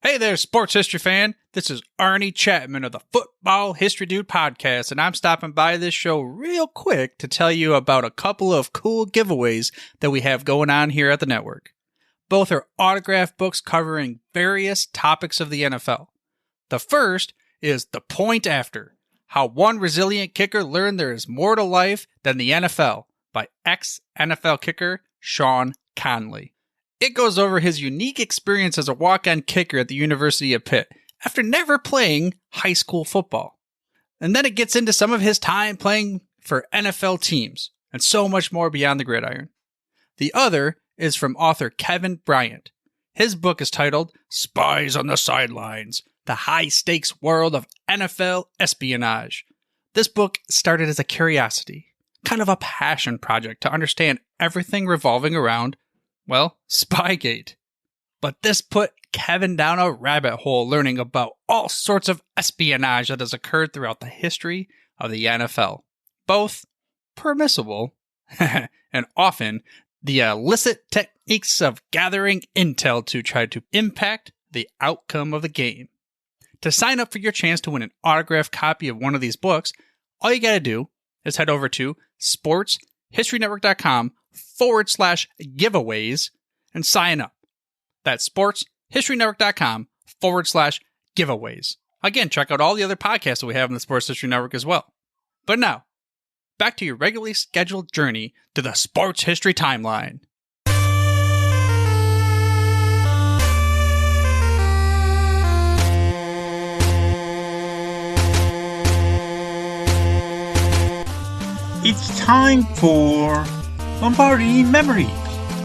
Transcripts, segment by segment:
Hey there, sports history fan. This is Arnie Chapman of the Football History Dude podcast, and I'm stopping by this show real quick to tell you about a couple of cool giveaways that we have going on here at the network. Both are autographed books covering various topics of the NFL. The first is The Point After: How One Resilient Kicker Learned There Is More to Life Than the NFL by ex-NFL kicker Sean Conley. It goes over his unique experience as a walk-on kicker at the University of Pitt after never playing high school football. And then it gets into some of his time playing for NFL teams and so much more beyond the gridiron. The other is from author Kevin Bryant. His book is titled Spies on the Sidelines: The High-Stakes World of NFL Espionage. This book started as a curiosity, kind of a passion project to understand everything revolving around, well, Spygate. But this put Kevin down a rabbit hole learning about all sorts of espionage that has occurred throughout the history of the NFL. Both permissible and often the illicit techniques of gathering intel to try to impact the outcome of the game. To sign up for your chance to win an autographed copy of one of these books, all you gotta do is head over to sportshistorynetwork.com/giveaways and sign up. That's sportshistorynetwork.com/giveaways. Again, check out all the other podcasts that we have in the Sports History Network as well. But now, back to your regularly scheduled journey to the sports history timeline. It's time for Lombardi Memories.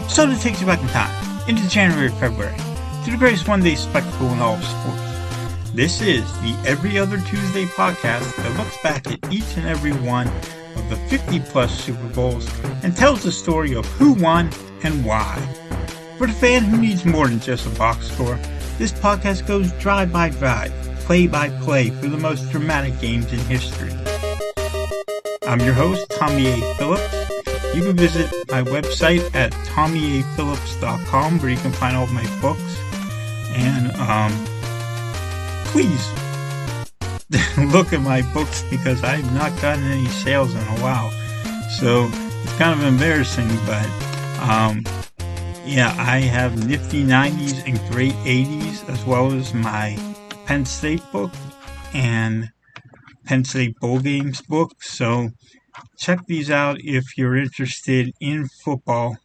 So it takes you back in time, into January, February, to the greatest one-day spectacle in all of sports. This is the Every Other Tuesday podcast that looks back at each and every one of the 50-plus Super Bowls and tells the story of who won and why. For the fan who needs more than just a box score, this podcast goes drive by drive, play by play for the most dramatic games in history. I'm your host, Tommy A. Phillips. You can visit my website at tommyaphillips.com where you can find all of my books. And please look at my books because I've not gotten any sales in a while. So it's kind of embarrassing, but yeah, I have nifty 90s and great 80s as well as my Penn State book and Penn State Bowl Games book, so check these out if you're interested in football.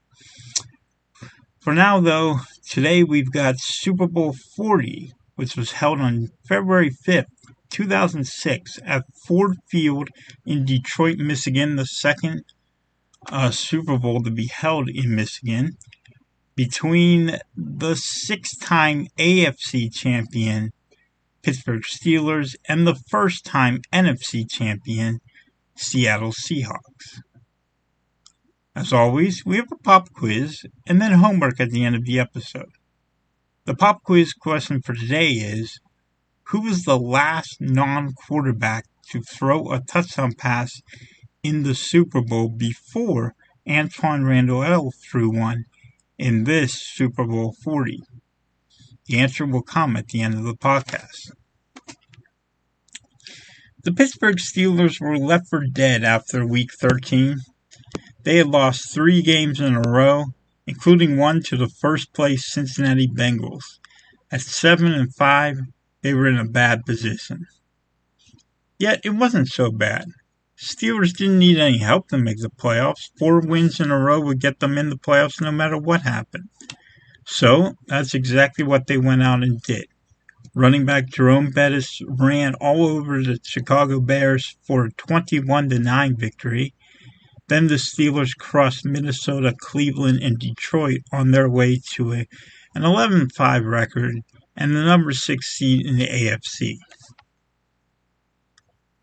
For now, though, today we've got Super Bowl 40, which was held on February 5th, 2006 at Ford Field in Detroit, Michigan, the second Super Bowl to be held in Michigan, between the six-time AFC champion Pittsburgh Steelers and the first-time NFC champion Seattle Seahawks. As always, we have a pop quiz and then homework at the end of the episode. The pop quiz question for today is, who was the last non-quarterback to throw a touchdown pass in the Super Bowl before Antoine Randall threw one in this Super Bowl 40? The answer will come at the end of the podcast. The Pittsburgh Steelers were left for dead after Week 13. They had lost 3 games in a row, including one to the first-place Cincinnati Bengals. At 7-5, they were in a bad position. Yet it wasn't so bad. Steelers didn't need any help to make the playoffs. 4 wins in a row would get them in the playoffs no matter what happened. So, that's exactly what they went out and did. Running back Jerome Bettis ran all over the Chicago Bears for a 21-9 victory. Then the Steelers crossed Minnesota, Cleveland, and Detroit on their way to an 11-5 record and the number 6 seed in the AFC.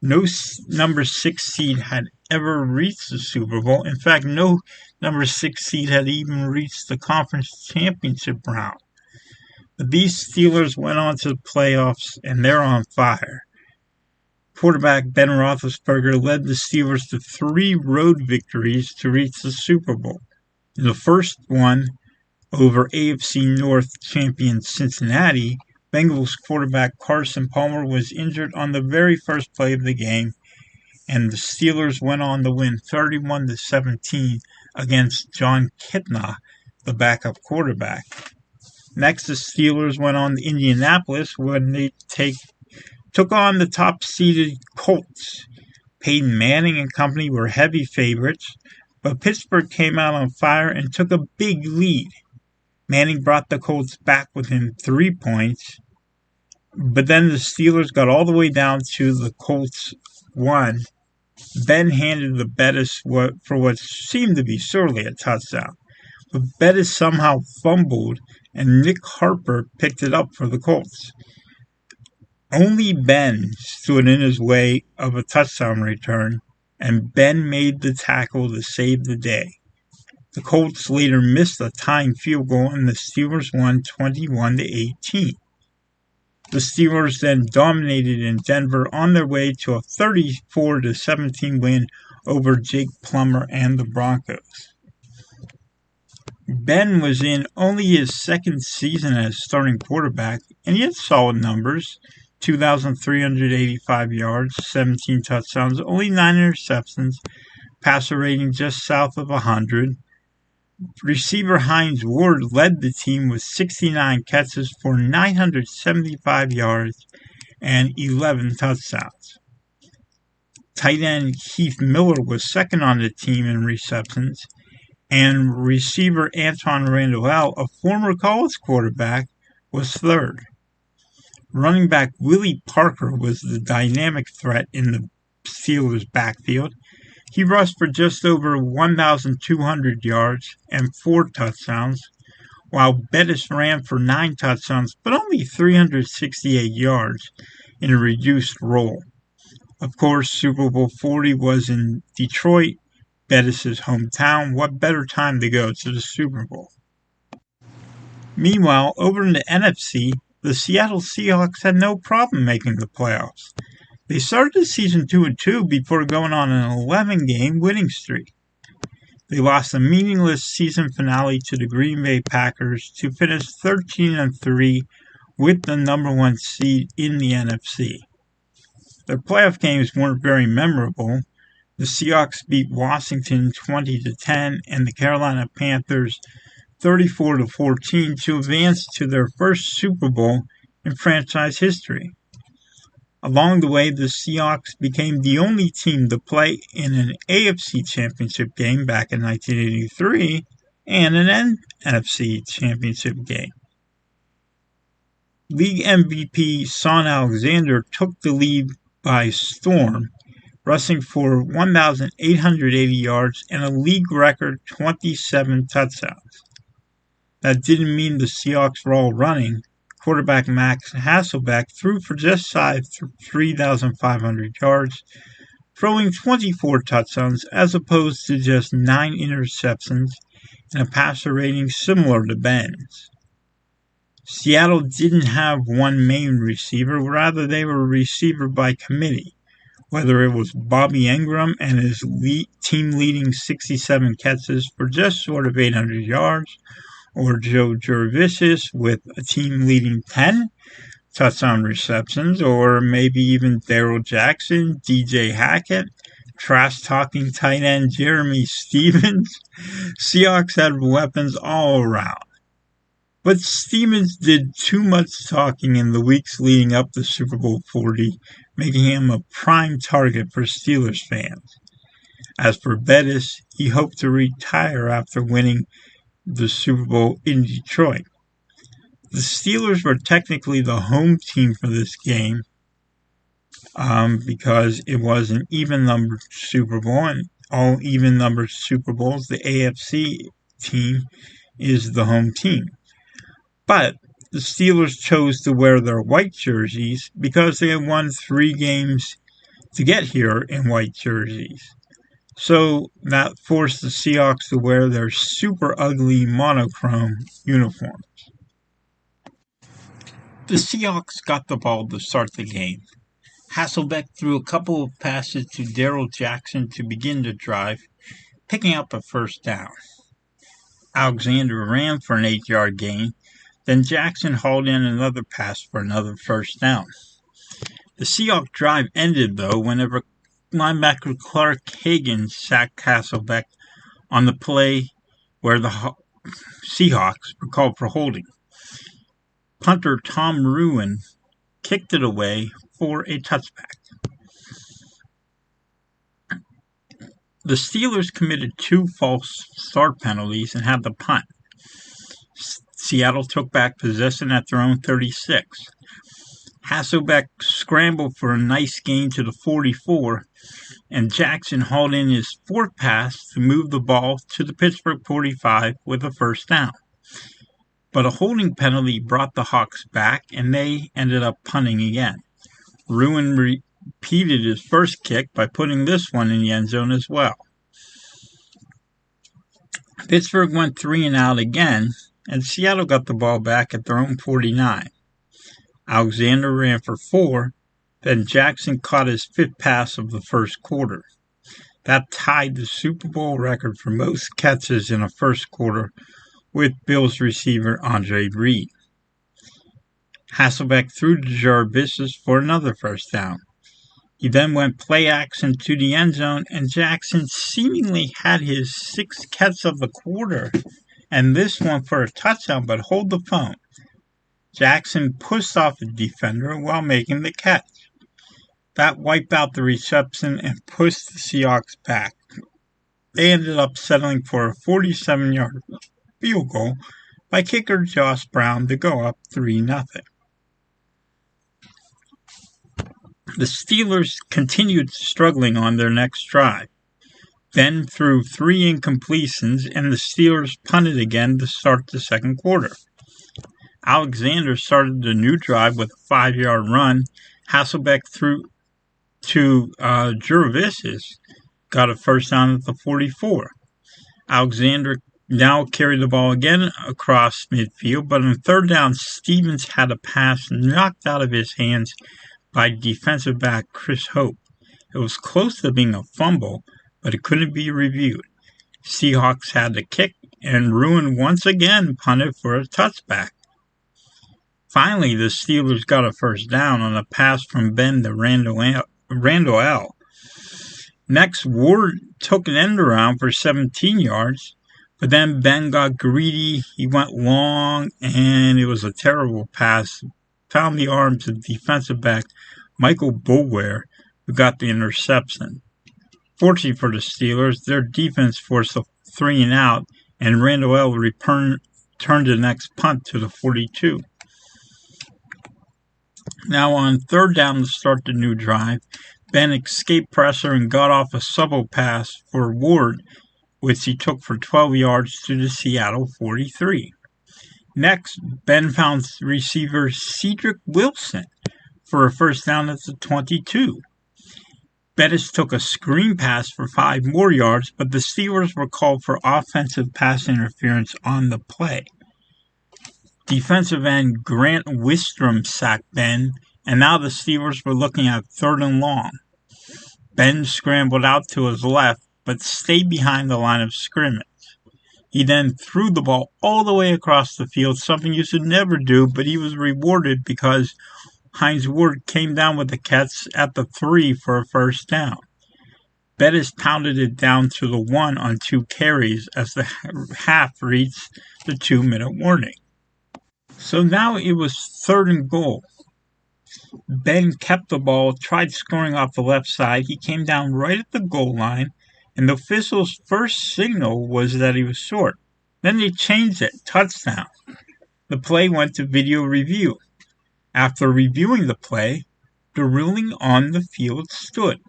No number 6 seed had ever reached the Super Bowl. In fact, no number 6 seed had even reached the conference championship round. But these Steelers went on to the playoffs, and they're on fire. Quarterback Ben Roethlisberger led the Steelers to 3 road victories to reach the Super Bowl. In the first one, over AFC North champion Cincinnati, Bengals quarterback Carson Palmer was injured on the very first play of the game, and the Steelers went on to win 31-17 against John Kitna, the backup quarterback. Next, the Steelers went on to Indianapolis when they took on the top-seeded Colts. Peyton Manning and company were heavy favorites, but Pittsburgh came out on fire and took a big lead. Manning brought the Colts back within 3 points, but then the Steelers got all the way down to the Colts 1. Ben handed the Bettis for what seemed to be surely a touchdown, but Bettis somehow fumbled, and Nick Harper picked it up for the Colts. Only Ben stood in his way of a touchdown return, and Ben made the tackle to save the day. The Colts later missed a tying field goal, and the Steelers won 21-18. The Steelers then dominated in Denver on their way to a 34-17 win over Jake Plummer and the Broncos. Ben was in only his second season as starting quarterback, and he had solid numbers. 2,385 yards, 17 touchdowns, only 9 interceptions, passer rating just south of 100. Receiver Hines Ward led the team with 69 catches for 975 yards and 11 touchdowns. Tight end Heath Miller was second on the team in receptions, and receiver Antoine Randall, a former college quarterback, was third. Running back Willie Parker was the dynamic threat in the Steelers' backfield. He rushed for just over 1,200 yards and 4 touchdowns, while Bettis ran for 9 touchdowns but only 368 yards in a reduced role. Of course, Super Bowl 40 was in Detroit, Bettis' hometown. What better time to go to the Super Bowl? Meanwhile, over in the NFC, the Seattle Seahawks had no problem making the playoffs. They started the season 2-2 before going on an 11-game winning streak. They lost a meaningless season finale to the Green Bay Packers to finish 13-3 with the number 1 seed in the NFC. Their playoff games weren't very memorable. The Seahawks beat Washington 20-10 and the Carolina Panthers 34-14 to advance to their first Super Bowl in franchise history. Along the way, the Seahawks became the only team to play in an AFC Championship game back in 1983 and an NFC Championship game. League MVP Son Alexander took the lead by storm, rushing for 1,880 yards and a league record 27 touchdowns. That didn't mean the Seahawks were all running. Quarterback Max Hasselbeck threw for just shy of 3,500 yards, throwing 24 touchdowns as opposed to just 9 interceptions and a passer rating similar to Ben's. Seattle didn't have one main receiver, rather they were a receiver by committee, whether it was Bobby Ingram and his team-leading 67 catches for just short of 800 yards, or Joe Jurevicius with a team-leading 10 touchdown receptions, or maybe even Darrell Jackson, DJ Hackett, trash-talking tight end Jeremy Stevens. Seahawks had weapons all around. But Stevens did too much talking in the weeks leading up to Super Bowl 40, making him a prime target for Steelers fans. As for Bettis, he hoped to retire after winning the Super Bowl in Detroit. The Steelers were technically the home team for this game because it was an even-numbered Super Bowl, and all even-numbered Super Bowls, the AFC team is the home team. But the Steelers chose to wear their white jerseys because they had won 3 games to get here in white jerseys. So that forced the Seahawks to wear their super ugly monochrome uniforms. The Seahawks got the ball to start the game. Hasselbeck threw a couple of passes to Darrell Jackson to begin the drive, picking up a first down. Alexander ran for an 8-yard gain, Then Jackson hauled in another pass for another first down. The Seahawks drive ended, though, whenever linebacker Clark Hagan sacked Hasselbeck on the play where the Seahawks were called for holding. Punter Tom Ruin kicked it away for a touchback. The Steelers committed 2 false start penalties and had the punt. Seattle took back possession at their own 36. Hasselbeck scrambled for a nice gain to the 44, and Jackson hauled in his 4th pass to move the ball to the Pittsburgh 45 with a first down. But a holding penalty brought the Hawks back, and they ended up punting again. Ruin repeated his first kick by putting this one in the end zone as well. Pittsburgh went 3 and out again, and Seattle got the ball back at their own 49. Alexander ran for 4, then Jackson caught his 5th pass of the first quarter. That tied the Super Bowl record for most catches in a first quarter with Bills receiver Andre Reed. Hasselbeck threw to Jarvis for another first down. He then went play action to the end zone, and Jackson seemingly had his 6th catch of the quarter, and this one for a touchdown, but hold the phone. Jackson pushed off a defender while making the catch. That wiped out the reception and pushed the Seahawks back. They ended up settling for a 47-yard field goal by kicker Josh Brown to go up 3-0. The Steelers continued struggling on their next drive. Ben threw 3 incompletions, and the Steelers punted again to start the second quarter. Alexander started the new drive with a 5-yard run. Hasselbeck threw to Jarvis, got a first down at the 44. Alexander now carried the ball again across midfield, but on 3rd down, Stevens had a pass knocked out of his hands by defensive back Chris Hope. It was close to being a fumble, but it couldn't be reviewed. Seahawks had the kick, and Ruin once again punted for a touchback. Finally, the Steelers got a first down on a pass from Ben to Randall L. Next, Ward took an end around for 17 yards, but then Ben got greedy. He went long, and it was a terrible pass. Found the arms of defensive back Michael Boulware, who got the interception. Fortunately for the Steelers, their defense forced a 3 and out, and Randall L. turned the next punt to the 42. Now on 3rd down to start the new drive, Ben escaped pressure and got off a sub pass for Ward, which he took for 12 yards to the Seattle 43. Next, Ben found receiver Cedric Wilson for a first down at the 22. Bettis took a screen pass for 5 more yards, but the Steelers were called for offensive pass interference on the play. Defensive end Grant Wistrom sacked Ben, and now the Steelers were looking at 3rd and long. Ben scrambled out to his left, but stayed behind the line of scrimmage. He then threw the ball all the way across the field, something you should never do, but he was rewarded because Hines Ward came down with the catch at the 3 for a first down. Bettis pounded it down to the 1 on 2 carries as the half reached the 2-minute warning. So now it was 3rd and goal. Ben kept the ball, tried scoring off the left side. He came down right at the goal line, and the official's first signal was that he was short. Then they changed it, touchdown. The play went to video review. After reviewing the play, the ruling on the field stood.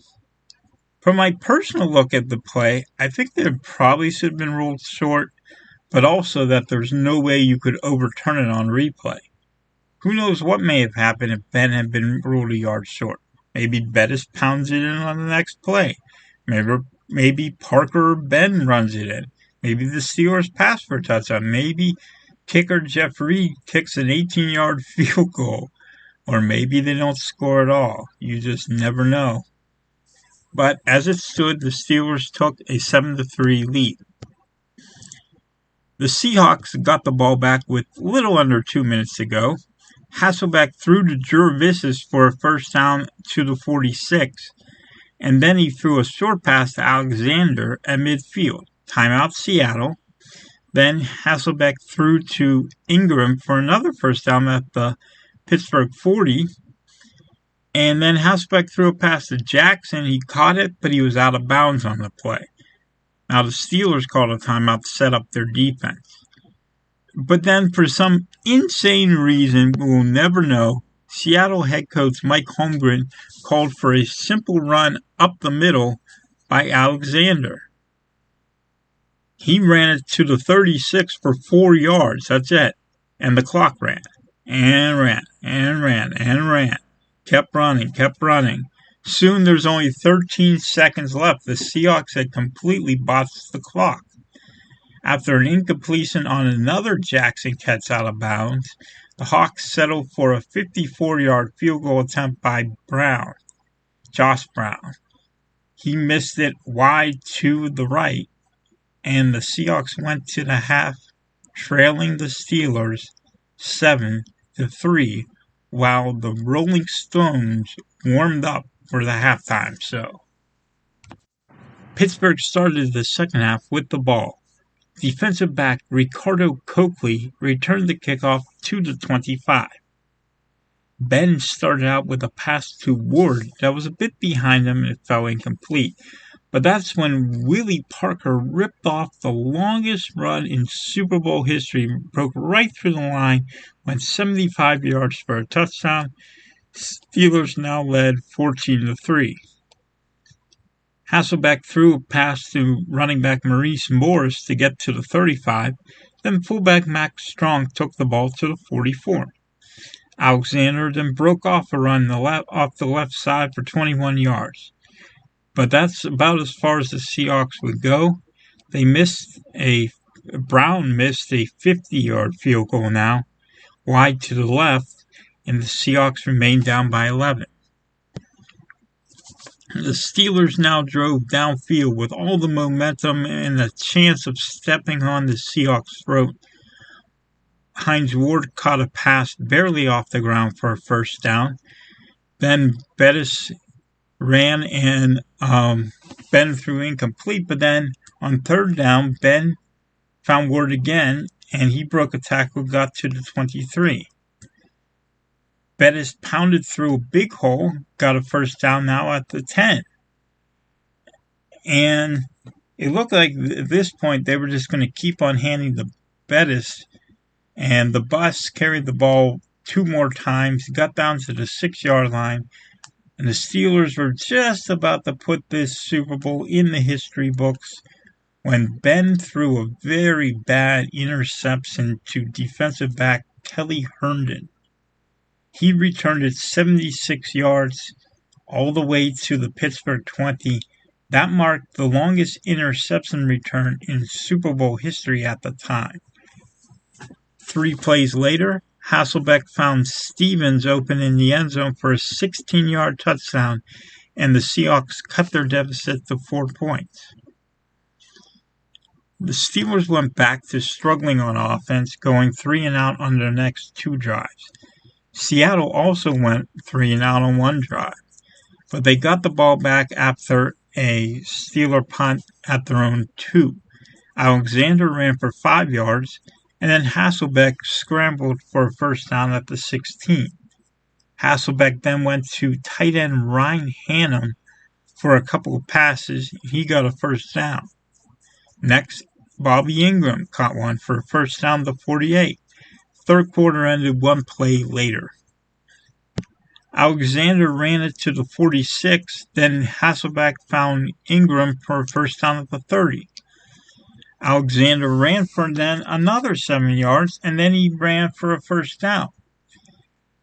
From my personal look at the play, I think that it probably should have been ruled short, but also that there's no way you could overturn it on replay. Who knows what may have happened if Ben had been ruled a yard short. Maybe Bettis pounds it in on the next play. Maybe Parker or Ben runs it in. Maybe the Steelers pass for a touchdown. Maybe kicker Jeff Reed kicks an 18-yard field goal. Or maybe they don't score at all. You just never know. But as it stood, the Steelers took a 7-3 lead. The The Seahawks got the ball back with little under 2 minutes to go. Hasselbeck threw to Jurvisas for a first down to the 46, and then he threw a short pass to Alexander at midfield. Timeout Seattle. Then Hasselbeck threw to Ingram for another first down at the Pittsburgh 40. And then Hasselbeck threw a pass to Jackson. He caught it, but he was out of bounds on the play. Now the Steelers called a timeout to set up their defense. But then for some insane reason we'll never know, Seattle head coach Mike Holmgren called for a simple run up the middle by Alexander. He ran it to the 36 for 4 yards. That's it. And the clock ran. And ran. And ran. And ran. Kept running. Soon there's only 13 seconds left. The Seahawks had completely botched the clock. After an incompletion on another Jackson catch out of bounds, the Hawks settled for a 54-yard field goal attempt by Josh Brown. He missed it wide to the right, and the Seahawks went to the half trailing the Steelers 7-3, while the Rolling Stones warmed up for the halftime show. Pittsburgh started the second half with the ball. Defensive back Ricardo Coakley returned the kickoff to the 25. Ben started out with a pass to Ward that was a bit behind him and it fell incomplete. But that's when Willie Parker ripped off the longest run in Super Bowl history, broke right through the line, went 75 yards for a touchdown. Steelers now led 14-3. Hasselbeck threw a pass to running back Maurice Morris to get to the 35. Then fullback Max Strong took the ball to the 44. Alexander then broke off a run off the left side for 21 yards. But that's about as far as the Seahawks would go. Brown missed a 50-yard field goal now, wide to the left, and the Seahawks remained down by 11. The Steelers now drove downfield with all the momentum and a chance of stepping on the Seahawks' throat. Hines Ward caught a pass barely off the ground for a first down. Then Bettis ran and Ben threw incomplete, but then on third down, Ben found Ward again, and he broke a tackle, got to the 23. Bettis pounded through a big hole, got a first down now at the 10. And it looked like at this point they were just going to keep on handing the Bettis, and the bus carried the ball 2 more times, got down to the 6-yard line, and the Steelers were just about to put this Super Bowl in the history books when Ben threw a very bad interception to defensive back Kelly Herndon. He returned it 76 yards all the way to the Pittsburgh 20. That marked the longest interception return in Super Bowl history at the time. 3 plays later, Hasselbeck found Stevens open in the end zone for a 16-yard touchdown, and the Seahawks cut their deficit to 4 points. The Steelers went back to struggling on offense, going 3-and-out on their next 2 drives. Seattle also went 3-and-out on 1 drive, but they got the ball back after a Steeler punt at their own 2. Alexander ran for 5 yards, and then Hasselbeck scrambled for a first down at the 16. Hasselbeck then went to tight end Ryan Hannum for a couple of passes. He got a first down. Next, Bobby Ingram caught one for a first down to 48. Third quarter ended 1 play later. Alexander ran it to the 46, then Hasselbeck found Ingram for a first down at the 30. Alexander ran for then another 7 yards, and then he ran for a first down.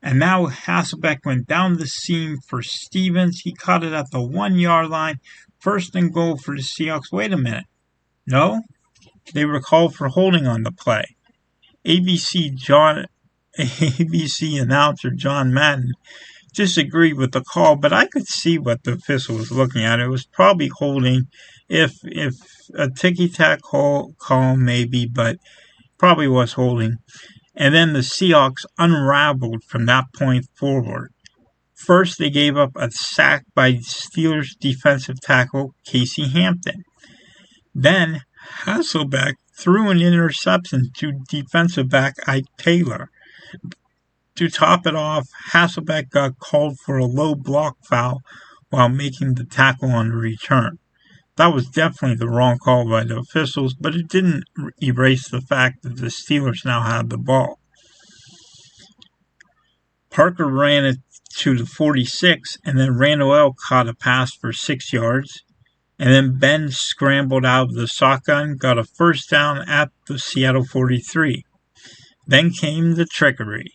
And now Hasselbeck went down the seam for Stevens. He caught it at the 1-yard line. First and goal for the Seahawks. Wait a minute. No? They were called for holding on the play. ABC announcer John Madden disagreed with the call, but I could see what the official was looking at. It was probably holding, if a ticky-tack call maybe, but probably was holding. And then the Seahawks unraveled from that point forward. First, they gave up a sack by Steelers defensive tackle Casey Hampton. Then, Hasselbeck threw an interception to defensive back Ike Taylor. To top it off, Hasselbeck got called for a low block foul while making the tackle on the return. That was definitely the wrong call by the officials, but it didn't erase the fact that the Steelers now had the ball. Parker ran it to the 46, and then Randall caught a pass for 6 yards. And then Ben scrambled out of the shotgun, got a first down at the Seattle 43. Then came the trickery.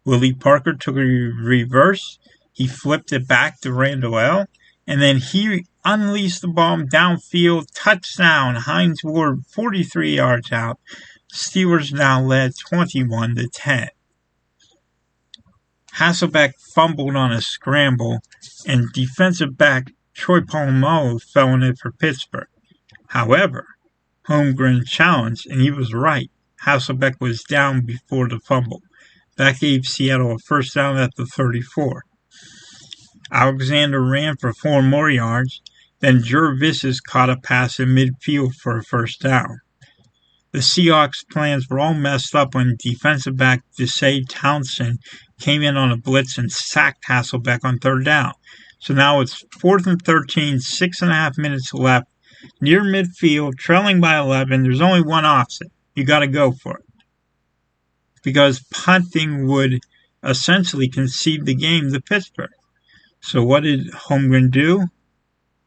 Willie Parker took a reverse. He flipped it back to Randall, and then he unleashed the bomb downfield. Touchdown, Hines Ward, 43 yards out. Steelers now led 21-10. Hasselbeck fumbled on a scramble, and defensive back Troy Polamalu fell in it for Pittsburgh. However, Holmgren challenged, and he was right. Hasselbeck was down before the fumble. That gave Seattle a first down at the 34. Alexander ran for 4 more yards. Then Jervis caught a pass in midfield for a first down. The Seahawks' plans were all messed up when defensive back Deshae Townsend came in on a blitz and sacked Hasselbeck on third down. So now it's 4th and 13, 6.5 minutes left, near midfield, trailing by 11. There's only one option. You got to go for it. Because punting would essentially concede the game to Pittsburgh. So what did Holmgren do?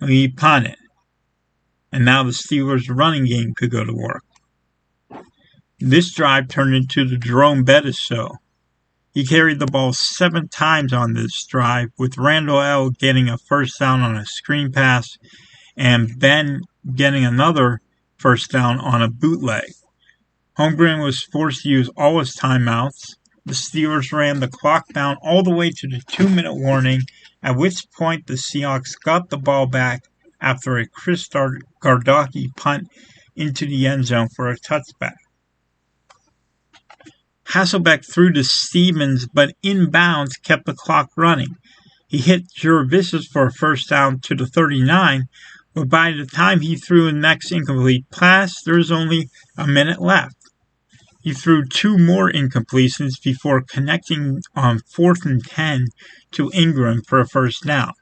He punted. And now the Steelers' running game could go to work. This drive turned into the Jerome Bettis show. He carried the ball 7 times on this drive, with Randall getting a first down on a screen pass and Ben getting another first down on a bootleg. Holmgren was forced to use all his timeouts. The Steelers ran the clock down all the way to the 2-minute warning, at which point the Seahawks got the ball back after a Chris Gardocki punt into the end zone for a touchback. Hasselbeck threw to Stevens, but inbounds kept the clock running. He hit Jervis for a first down to the 39, but by the time he threw the next incomplete pass, there was only a minute left. He threw 2 more incompletions before connecting on 4th and 10 to Ingram for a first down.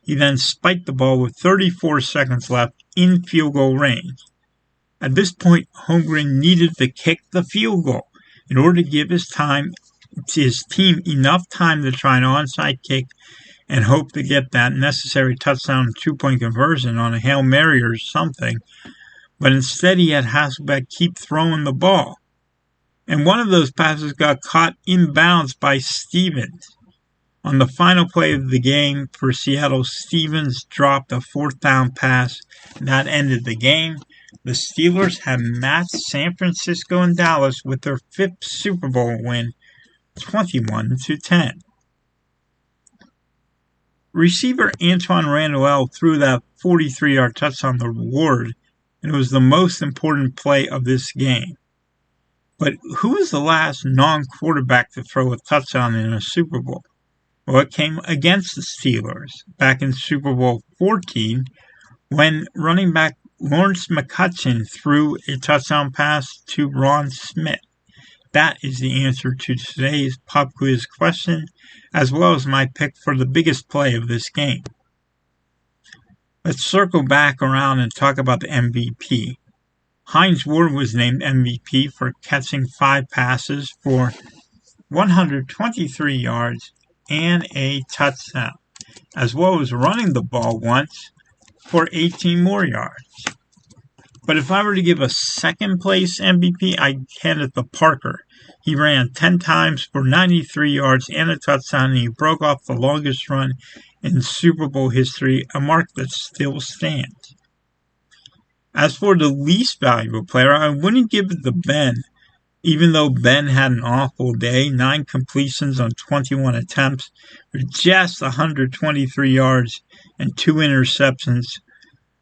He then spiked the ball with 34 seconds left in field goal range. At this point, Holmgren needed to kick the field goal in order to give his team enough time to try an onside kick and hope to get that necessary touchdown 2-point conversion on a Hail Mary or something. But instead he had Hasselbeck keep throwing the ball. And one of those passes got caught inbounds by Stevens. On the final play of the game for Seattle, Stevens dropped a 4th down pass. That ended the game. The Steelers have matched San Francisco and Dallas with their 5th Super Bowl win, 21-10. Receiver Antoine Randall threw that 43-yard touchdown to Ward, and it was the most important play of this game. But who was the last non-quarterback to throw a touchdown in a Super Bowl? Well, it came against the Steelers back in Super Bowl 14 when running back Lawrence McCutcheon threw a touchdown pass to Ron Smith. That is the answer to today's pop quiz question, as well as my pick for the biggest play of this game. Let's circle back around and talk about the MVP. Hines Ward was named MVP for catching 5 passes for 123 yards and a touchdown, as well as running the ball once for 18 more yards. But if I were to give a second place MVP, I'd hand it to Parker. He ran 10 times for 93 yards and a touchdown, and he broke off the longest run in Super Bowl history, a mark that still stands. As for the least valuable player, I wouldn't give it to Ben, even though Ben had an awful day. 9 completions on 21 attempts for just 123 yards and 2 interceptions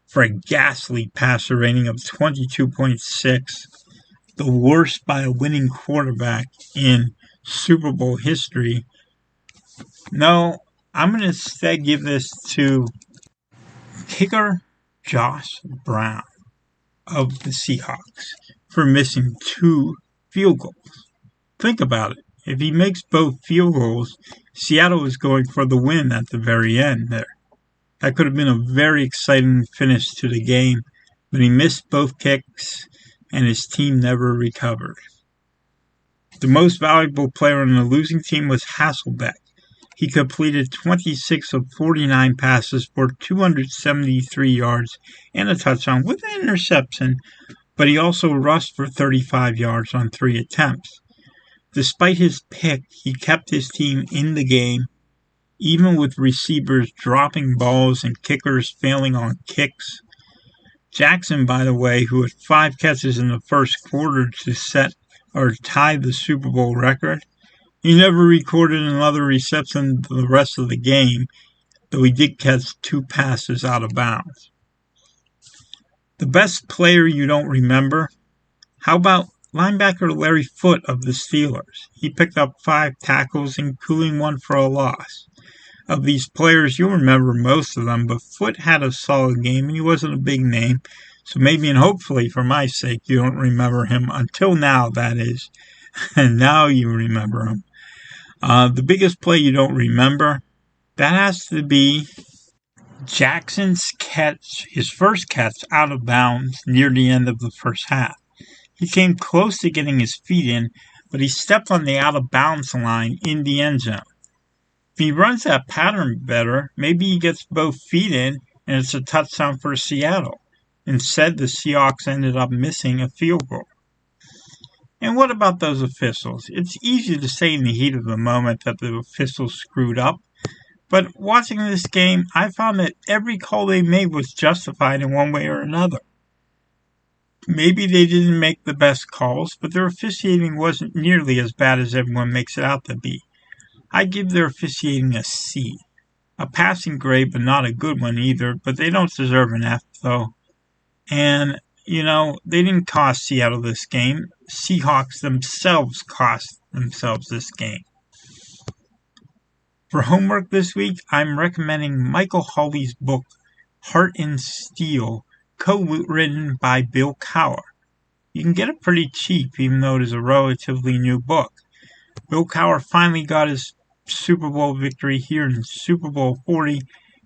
for a ghastly passer rating of 22.6. the worst by a winning quarterback in Super Bowl history. No, I'm going to instead give this to kicker Josh Brown of the Seahawks for missing 2 field goals. Think about it. If he makes both field goals, Seattle is going for the win at the very end there. That could have been a very exciting finish to the game, but he missed both kicks and his team never recovered. The most valuable player on the losing team was Hasselbeck. He completed 26 of 49 passes for 273 yards and a touchdown with an interception, but he also rushed for 35 yards on 3 attempts. Despite his pick, he kept his team in the game, even with receivers dropping balls and kickers failing on kicks. Jackson, by the way, who had 5 catches in the first quarter to set or tie the Super Bowl record, he never recorded another reception the rest of the game, though he did catch 2 passes out of bounds. The best player you don't remember? How about linebacker Larry Foote of the Steelers? He picked up 5 tackles, including 1 for a loss. Of these players, you'll remember most of them, but Foote had a solid game, and he wasn't a big name, so maybe and hopefully for my sake you don't remember him until now, that is, and now you remember him. The biggest play you don't remember, that has to be Jackson's catch, his first catch out of bounds near the end of the first half. He came close to getting his feet in, but he stepped on the out of bounds line in the end zone. If he runs that pattern better, maybe he gets both feet in and it's a touchdown for Seattle. Instead, the Seahawks ended up missing a field goal. And what about those officials? It's easy to say in the heat of the moment that the officials screwed up, but watching this game, I found that every call they made was justified in one way or another. Maybe they didn't make the best calls, but their officiating wasn't nearly as bad as everyone makes it out to be. I give their officiating a C. A passing grade, but not a good one either, but they don't deserve an F, though. And, they didn't cost Seattle this game. Seahawks themselves cost themselves this game. For homework this week, I'm recommending Michael Hawley's book, Heart and Steel, co-written by Bill Cowher. You can get it pretty cheap, even though it is a relatively new book. Bill Cowher finally got his Super Bowl victory here in Super Bowl 40.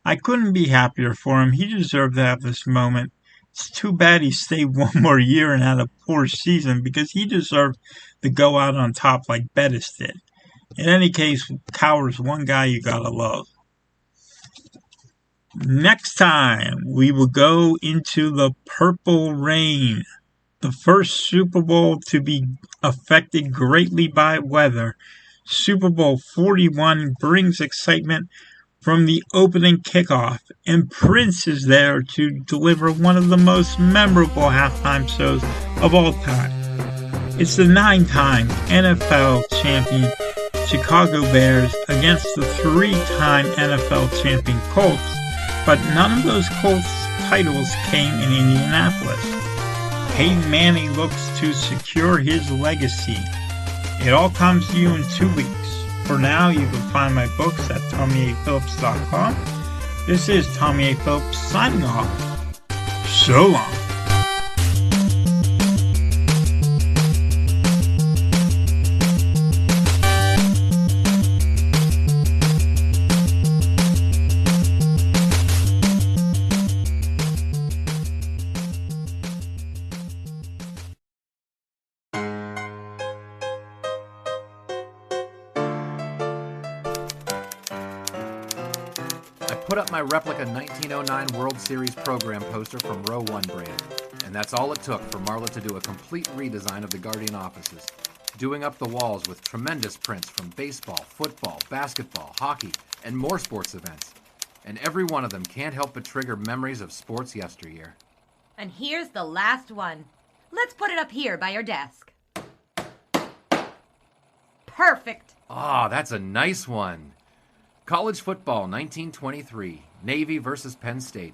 I couldn't be happier for him. He deserved to have this moment. It's too bad he stayed one more year and had a poor season because he deserved to go out on top like Bettis did. In any case, Cowher's one guy you gotta love. Next time, we will go into the Purple Rain, the first Super Bowl to be affected greatly by weather. Super Bowl 41 brings excitement from the opening kickoff, and Prince is there to deliver one of the most memorable halftime shows of all time. It's the 9-time NFL champion Chicago Bears against the 3-time NFL champion Colts, but none of those Colts titles came in Indianapolis. Peyton Manning looks to secure his legacy. It all comes to you in 2 weeks. For now, you can find my books at TommyAPhillips.com. This is Tommy A. Phillips signing off. So long. Put up my replica 1909 World Series program poster from Row 1 brand. And that's all it took for Marla to do a complete redesign of the Guardian offices, doing up the walls with tremendous prints from baseball, football, basketball, hockey, and more sports events. And every one of them can't help but trigger memories of sports yesteryear. And here's the last one. Let's put it up here by your desk. Perfect. That's a nice one. College football, 1923, Navy versus Penn State.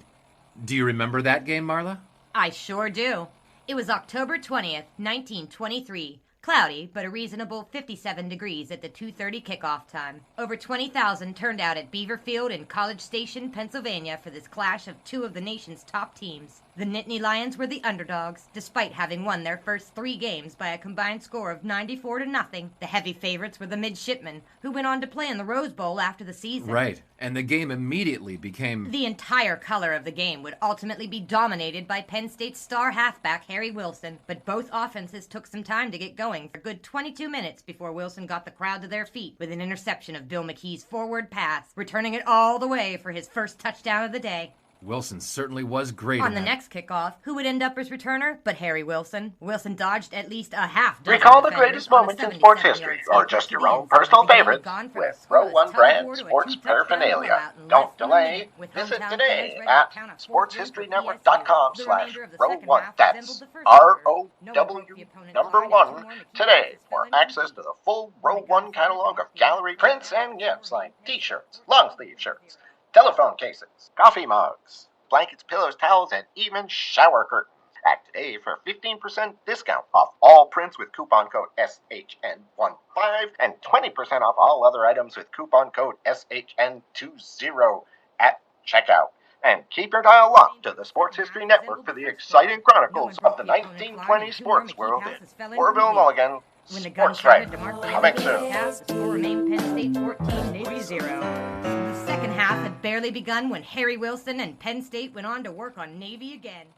Do you remember that game, Marla? I sure do. It was October 20th, 1923. Cloudy, but a reasonable 57 degrees at the 2:30 kickoff time. Over 20,000 turned out at Beaver Field in College Station, Pennsylvania for this clash of two of the nation's top teams. The Nittany Lions were the underdogs, despite having won their first 3 games by a combined score of 94-0. The heavy favorites were the Midshipmen, who went on to play in the Rose Bowl after the season. Right, and the game immediately became... The entire color of the game would ultimately be dominated by Penn State's star halfback Harry Wilson, but both offenses took some time to get going for a good 22 minutes before Wilson got the crowd to their feet with an interception of Bill McKee's forward pass, returning it all the way for his first touchdown of the day. Wilson certainly was great On the that. next kickoff, who would end up as returner but Harry Wilson? Wilson dodged at least a half dozen Recall the defenders greatest on a moments in sports 77-yard history, sweep or just to your the own end zone personal as the game favorites, gone for a with scoreless Row 1 brand tug-of-war to a sports two-touchdown paraphernalia. blowout in Don't less than a delay. minute, with Visit hometown today fans ready to at count a fourth win for sportshistorynetwork.com/Row1. PSU. That's The R-O-W number #1 one today for access to the full Row 1 catalog of gallery prints and gifts like t-shirts, long-sleeve shirts, telephone cases, coffee mugs, blankets, pillows, towels, and even shower curtains. Act today for 15% discount off all prints with coupon code SHN15 and 20% off all other items with coupon code SHN20 at checkout. And keep your dial locked to the Sports History Network for the exciting chronicles of the 1920 sports world in Orville, Mulligan. When the gun Sports started Right, to mark the coming end of the soon. half, the score remained Penn State 14, Navy 0. The second half had barely begun when Harry Wilson and Penn State went on to work on Navy again.